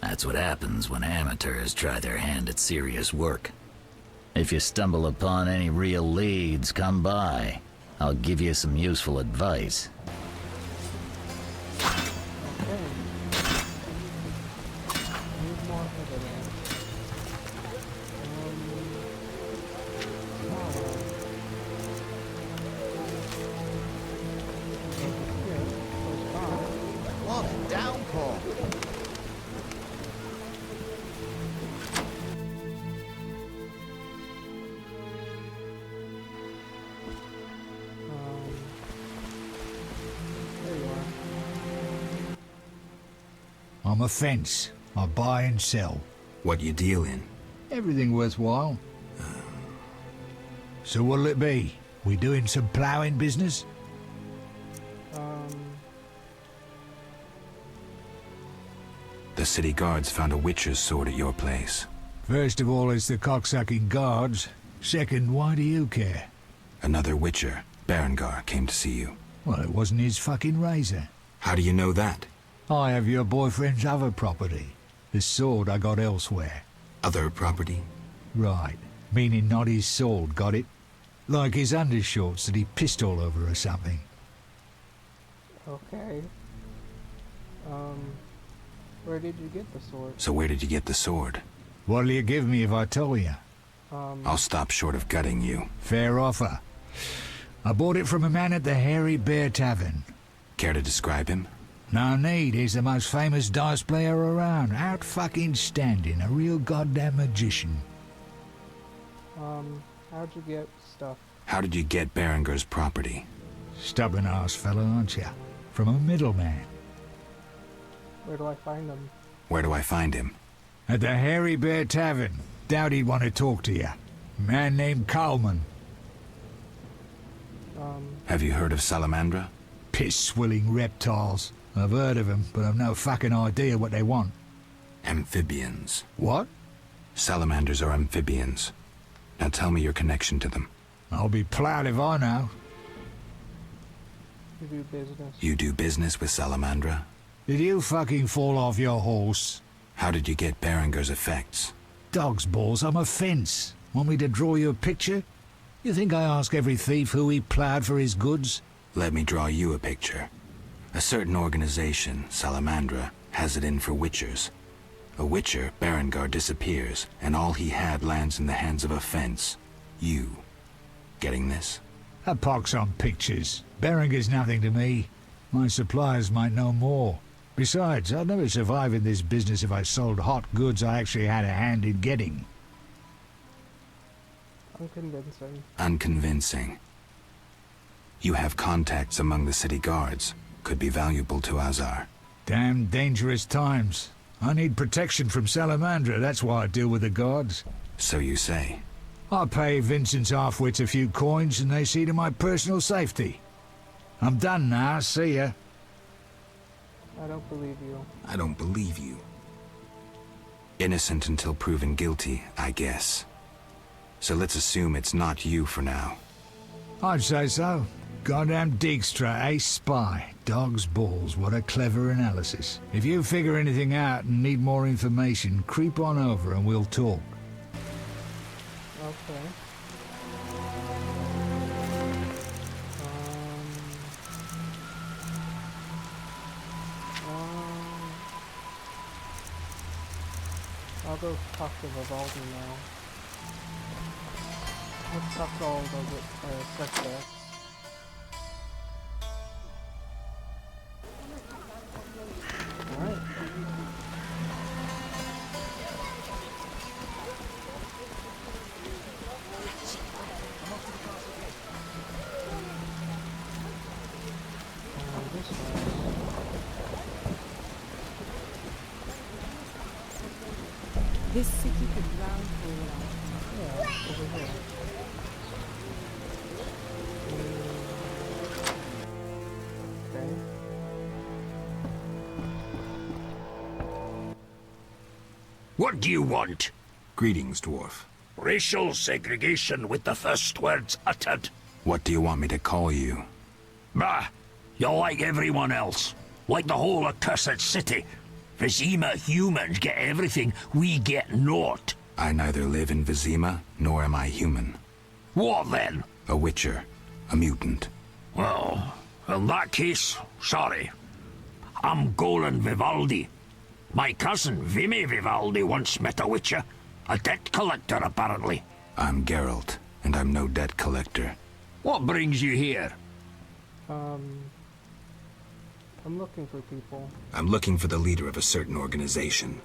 That's what happens when amateurs try their hand at serious work. If you stumble upon any real leads, come by. I'll give you some useful advice. What a downpour! There you are. I'm a fence. I buy and sell. What you deal in? Everything worthwhile. So what'll it be? We doing some ploughing business? The city guards found a witcher's sword at your place. First of all, it's the cocksucking guards. Second, why do you care? Another witcher, Berengar, came to see you. Well, it wasn't his fucking razor. How do you know that? I have your boyfriend's other property. The sword I got elsewhere. Other property? Right. Meaning not his sword, got it? Like his undershorts that he pissed all over or something. Okay. Where did you get the sword? So where did you get the sword? What'll you give me if I tell you? I'll stop short of gutting you. Fair offer. I bought it from a man at the Hairy Bear Tavern. Care to describe him? No need, he's the most famous dice player around. Out fucking standing, a real goddamn magician. How'd you get stuff? How did you get Berengar's property? Stubborn-ass fellow, aren't you? From a middleman. Where do I find him? Where do I find him? At the Hairy Bear Tavern. Doubt he'd want to talk to you. Man named Coleman. Have you heard of Salamandra? Piss-swilling reptiles. I've heard of them, but I've no fucking idea what they want. Amphibians. What? Salamanders are amphibians. Now tell me your connection to them. I'll be proud if I know. You do business. You do business with Salamandra? Did you fucking fall off your horse? How did you get Berengar's effects? Dog's balls, I'm a fence. Want me to draw you a picture? You think I ask every thief who he ploughed for his goods? Let me draw you a picture. A certain organization, Salamandra, has it in for witchers. A witcher, Berengar, disappears, and all he had lands in the hands of a fence. You. Getting this? A pox on pictures. Berengar's nothing to me. My suppliers might know more. Besides, I'd never survive in this business if I sold hot goods I actually had a hand in getting. Unconvincing. Unconvincing. You have contacts among the city guards. Could be valuable to Azar. Damn dangerous times. I need protection from Salamandra, that's why I deal with the guards. So you say. I pay Vincent's half-wits a few coins and they see to my personal safety. I'm done now, see ya. I don't believe you. I don't believe you. Innocent until proven guilty, I guess. So let's assume it's not you for now. I'd say so. Goddamn Dijkstra, ace spy. Dog's balls, what a clever analysis. If you figure anything out and need more information, creep on over and we'll talk. Okay. I'll go talk to Vivaldi now. Let's talk to all the suspects. Alright. This way. This city could round for yeah, over here. Okay. What do you want? Greetings, dwarf. Racial segregation with the first words uttered. What do you want me to call you? Bah! You're like everyone else. Like the whole accursed city. Vizima humans get everything, we get naught. I neither live in Vizima, nor am I human. What then? A witcher. A mutant. Well, in that case, sorry. I'm Golan Vivaldi. My cousin, Vimy Vivaldi, once met a witcher. A debt collector, apparently. I'm Geralt, and I'm no debt collector. What brings you here? I'm looking for people. I'm looking for the leader of a certain organization.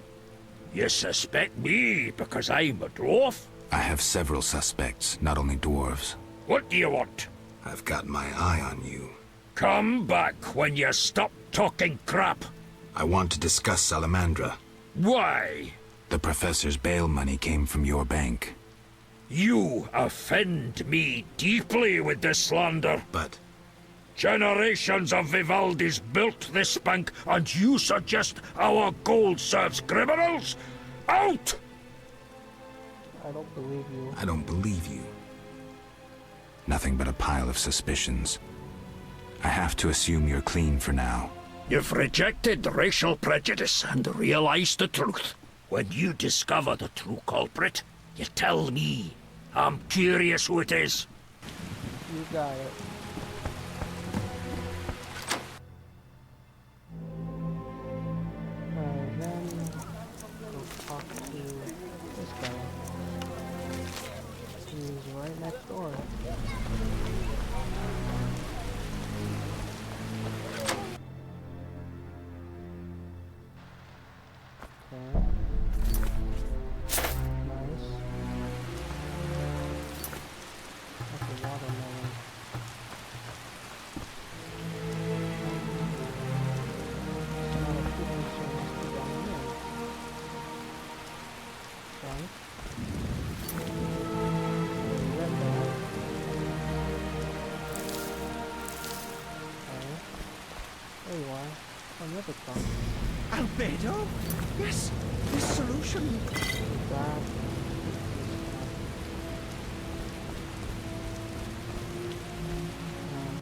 You suspect me because I'm a dwarf? I have several suspects, not only dwarves. What do you want? I've got my eye on you. Come back when you stop talking crap. I want to discuss Salamandra. Why? The professor's bail money came from your bank. You offend me deeply with this slander. But generations of Vivaldis built this bank, and you suggest our gold serves criminals? Out! I don't believe you. I don't believe you. Nothing but a pile of suspicions. I have to assume you're clean for now. You've rejected racial prejudice and realized the truth. When you discover the true culprit, you tell me. I'm curious who it is. You got it. Then we'll talk to this guy. He's right next door. Okay. Nice. That's a watermelon. There you are. Another car. Albedo? Yes, this solution. That.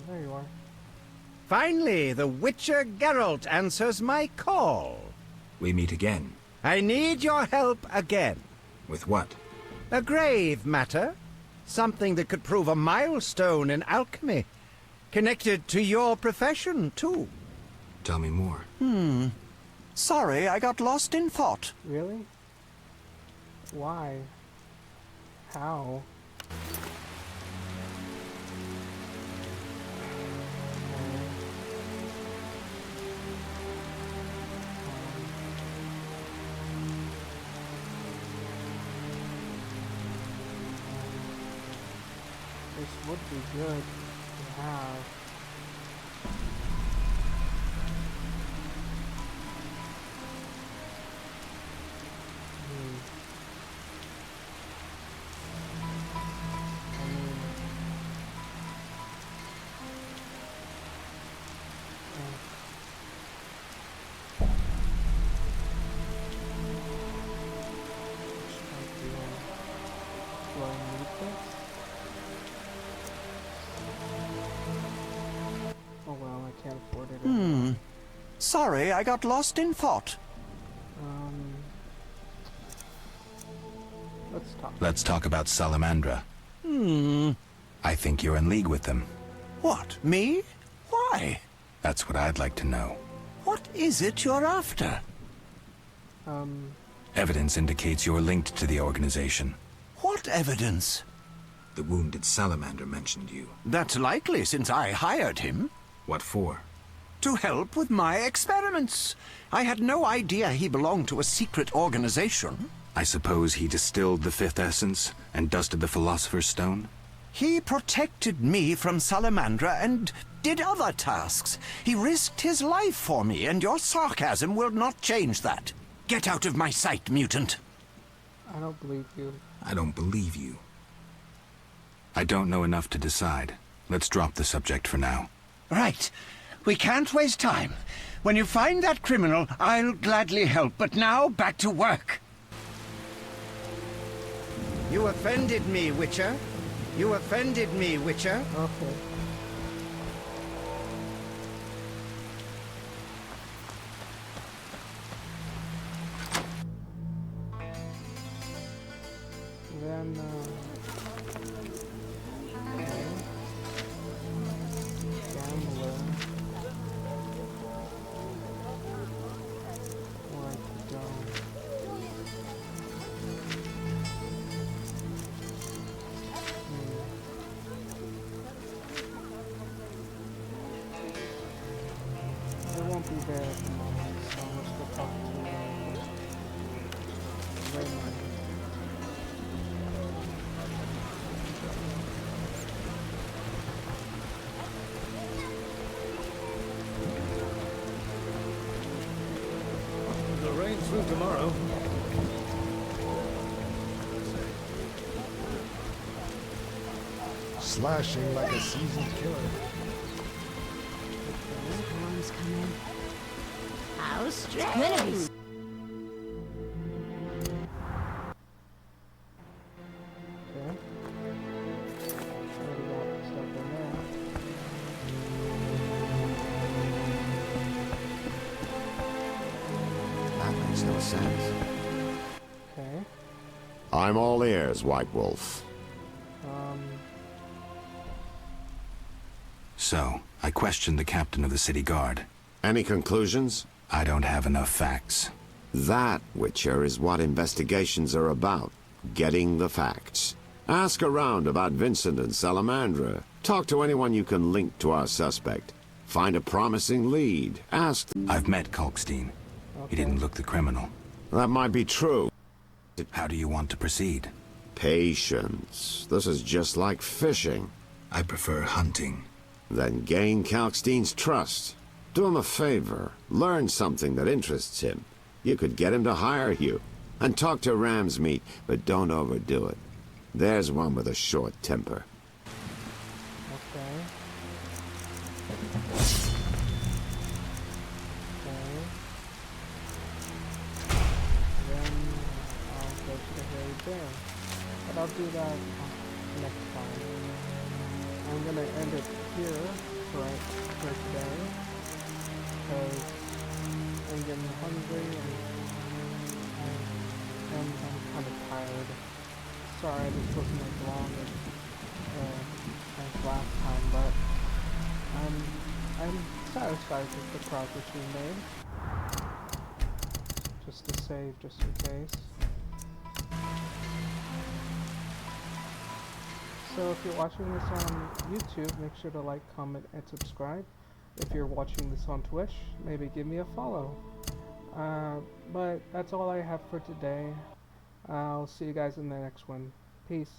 There you are. Finally, the Witcher Geralt answers my call. We meet again. I need your help again. With what? A grave matter. Something that could prove a milestone in alchemy. Connected to your profession, too. Tell me more. Sorry, I got lost in thought. Really? Why? How? This would be good. have. Sorry, I got lost in thought. Let's talk about Salamandra. I think you're in league with them. What, me? Why? That's what I'd like to know. What is it you're after? Evidence indicates you're linked to the organization. What evidence? The wounded salamander mentioned you. That's likely, since I hired him. What for? To help with my experiments. I had no idea he belonged to a secret organization. I suppose he distilled the fifth essence and dusted the Philosopher's Stone? He protected me from Salamandra and did other tasks. He risked his life for me, and your sarcasm will not change that. Get out of my sight, mutant. I don't believe you. I don't believe you. I don't know enough to decide. Let's drop the subject for now. Right. We can't waste time. When you find that criminal, I'll gladly help. But now, back to work. You offended me, Witcher. You offended me, Witcher. Okay. Then, Gambler. Where to go? It won't be there at the moment, so let's go talk to Raymond. It'll rain through tomorrow. Slashing like a seasoned killer. Storm's coming. How strange. That makes no sense. Okay. I'm all ears, White Wolf. So, I questioned the captain of the city guard. Any conclusions? I don't have enough facts. That, Witcher, is what investigations are about. Getting the facts. Ask around about Vincent and Salamandra. Talk to anyone you can link to our suspect. Find a promising lead. Ask... I've met Kalkstein. He didn't look the criminal. That might be true. How do you want to proceed? Patience. This is just like fishing. I prefer hunting. Then gain Kalkstein's trust. Do him a favor. Learn something that interests him. You could get him to hire you. And talk to Ramsmeat, but don't overdo it. There's one with a short temper. Okay. Then I'll go to the very bear. But I'll do that next time. I'm gonna end it here for today. Because I'm getting hungry and I'm kind of tired. Sorry this wasn't as long as last time, but I'm satisfied with the progress we made. Just to save, just in case. So if you're watching this on YouTube, make sure to like, comment, and subscribe. If you're watching this on Twitch, maybe give me a follow. But that's all I have for today. I'll see you guys in the next one. Peace.